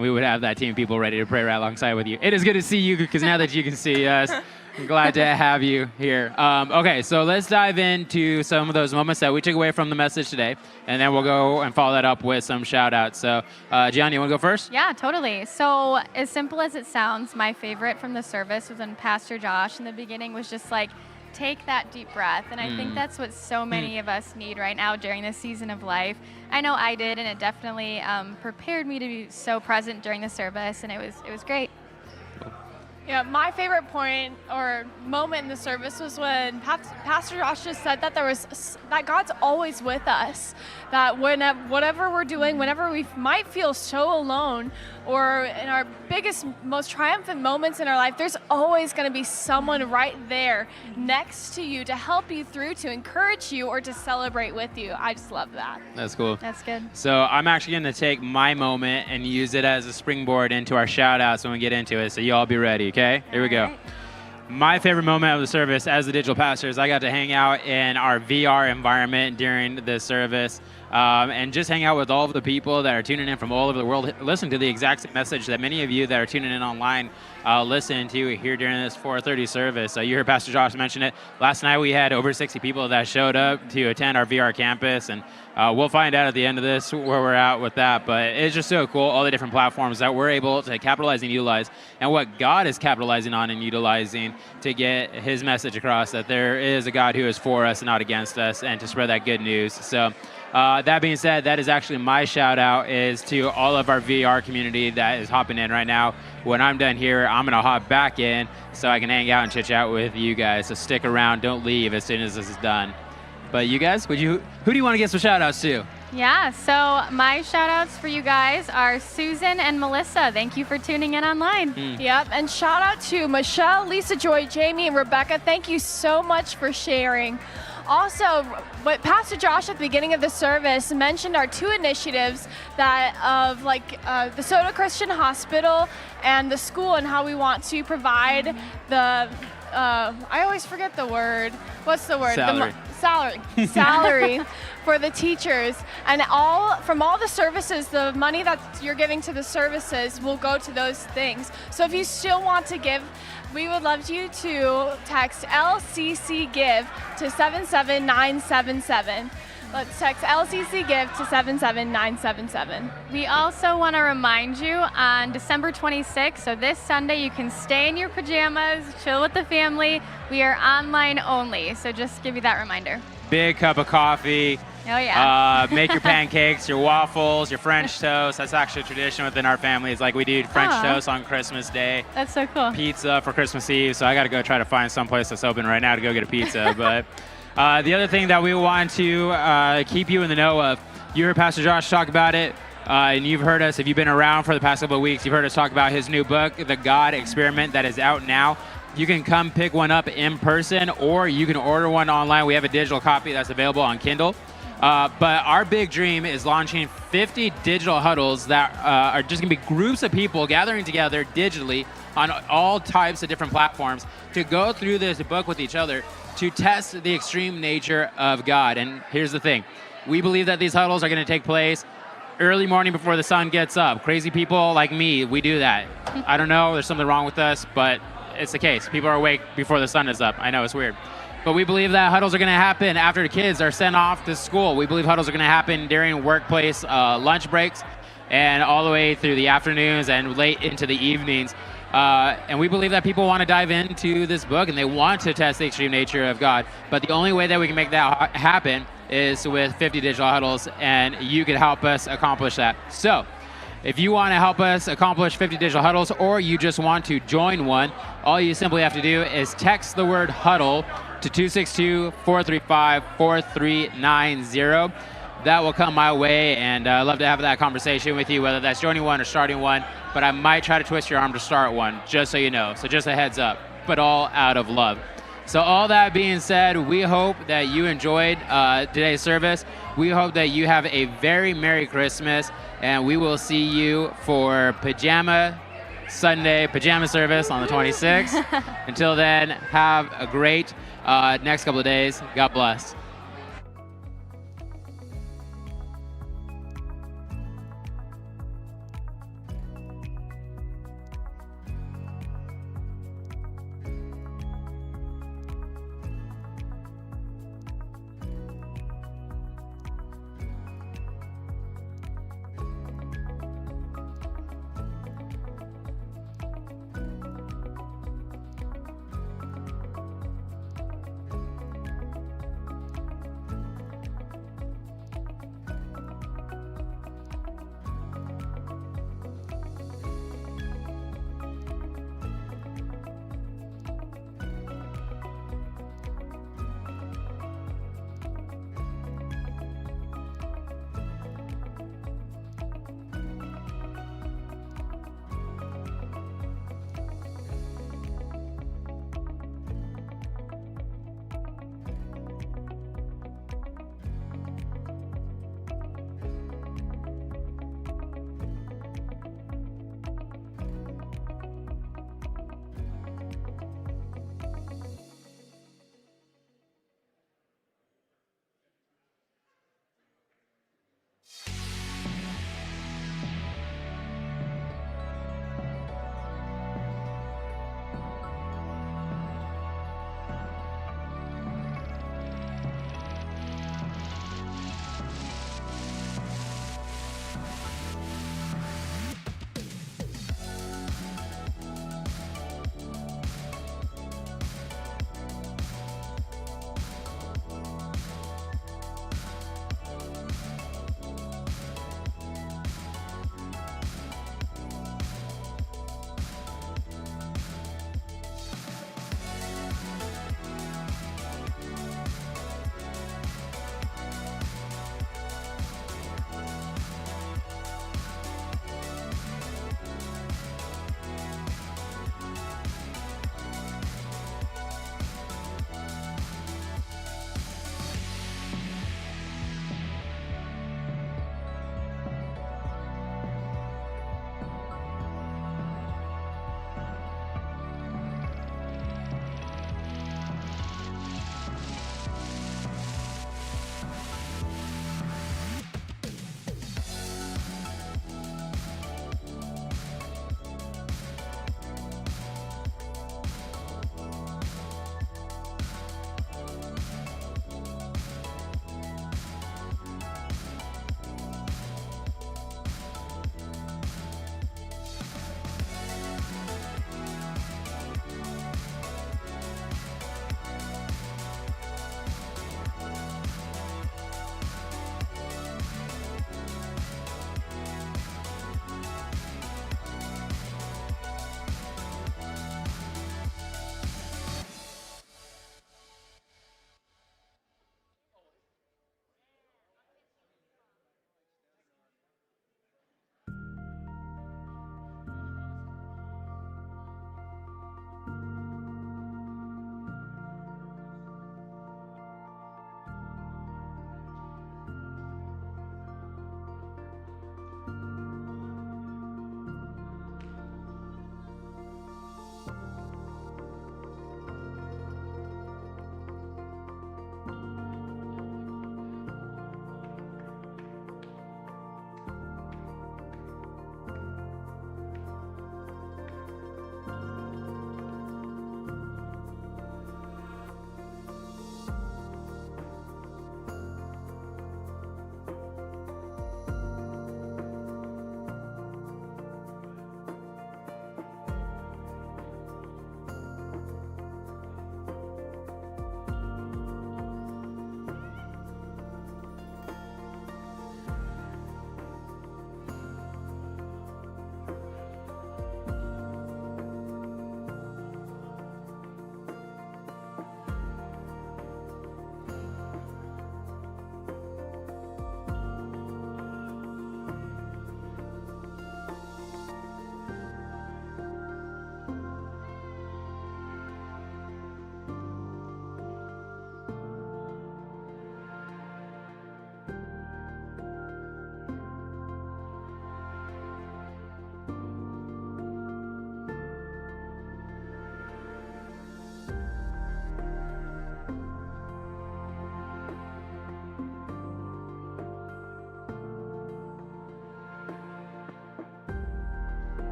we would have that team of people ready to pray right alongside with you. It is good to see you, because now that you can see us, I'm glad to have you here. Okay, so let's dive into some of those moments that we took away from the message today, and then we'll go and follow that up with some shout-outs. So, Gian, you want to go first? Yeah, totally. So as simple as it sounds, my favorite from the service was when Pastor Josh in the beginning was just like, take that deep breath. And I think that's what so many of us need right now during this season of life. I know I did, and it definitely prepared me to be so present during the service, and it was great. Yeah, my favorite point or moment in the service was when Pastor Josh just said that that God's always with us. That whatever we're doing, whenever we might feel so alone, or in our biggest, most triumphant moments in our life, there's always going to be someone right there next to you to help you through, to encourage you, or to celebrate with you. I just love that. That's cool. That's good. So I'm actually going to take my moment and use it as a springboard into our shout-outs when we get into it. So you all be ready, okay? Here we go. My favorite moment of the service as the digital pastor is I got to hang out in our VR environment during the service and just hang out with all of the people that are tuning in from all over the world, listen to the exact same message that many of you that are tuning in online listen to here during this 4:30 service. So you heard Pastor Josh mention it. Last night we had over 60 people that showed up to attend our VR campus, and we'll find out at the end of this where we're at with that. But it's just so cool, all the different platforms that we're able to capitalize and utilize, and what God is capitalizing on and utilizing to get his message across, that there is a God who is for us and not against us, and to spread that good news. So that being said, that is actually my shout out is to all of our VR community that is hopping in right now. When I'm done here, I'm gonna hop back in so I can hang out and chit chat with you guys. So stick around, don't leave as soon as this is done. But you guys, who do you want to give some shout outs to? Yeah, so my shout outs for you guys are Susan and Melissa. Thank you for tuning in online. Yep, and shout out to Michelle, Lisa Joy, Jamie, and Rebecca. Thank you so much for sharing. Also, what Pastor Josh at the beginning of the service mentioned are two initiatives that of the Soda Christian Hospital and the school, and how we want to provide the I always forget the word. What's the word? Salary for the teachers, and from all the services, the money that you're giving to the services will go to those things. So if you still want to give, we would love you to text LCC Give to 77977. Let's text LCC Give to 77977. We also want to remind you on December 26th, so this Sunday, you can stay in your pajamas, chill with the family. We are online only, so just give you that reminder. Big cup of coffee. Oh, yeah. Make your pancakes, your waffles, your French toast. That's actually a tradition within our family. It's like we do French toast on Christmas Day. That's so cool. Pizza for Christmas Eve. So I got to go try to find some place that's open right now to go get a pizza. But The other thing that we want to keep you in the know of, you heard Pastor Josh talk about it, and you've heard us, if you've been around for the past couple of weeks, you've heard us talk about his new book, The God Experiment, that is out now. You can come pick one up in person, or you can order one online. We have a digital copy that's available on Kindle. But our big dream is launching 50 digital huddles that are just going to be groups of people gathering together digitally on all types of different platforms to go through this book with each other to test the extreme nature of God. And here's the thing. We believe that these huddles are going to take place early morning before the sun gets up. Crazy people like me, we do that. I don't know, there's something wrong with us, but it's the case. People are awake before the sun is up. I know, it's weird. But we believe that huddles are going to happen after the kids are sent off to school. We believe huddles are going to happen during workplace lunch breaks and all the way through the afternoons and late into the evenings. And we believe that people want to dive into this book and they want to test the extreme nature of God. But the only way that we can make that happen is with 50 digital huddles, and you can help us accomplish that. So if you want to help us accomplish 50 digital huddles, or you just want to join one, all you simply have to do is text the word huddle to 262-435-4390. That will come my way, and I'd love to have that conversation with you, whether that's joining one or starting one, but I might try to twist your arm to start one, just so you know. So just a heads up, but all out of love. So all that being said, we hope that you enjoyed today's service. We hope that you have a very Merry Christmas, and we will see you for Pajama service on the 26th. Until then, have a great next couple of days. God bless.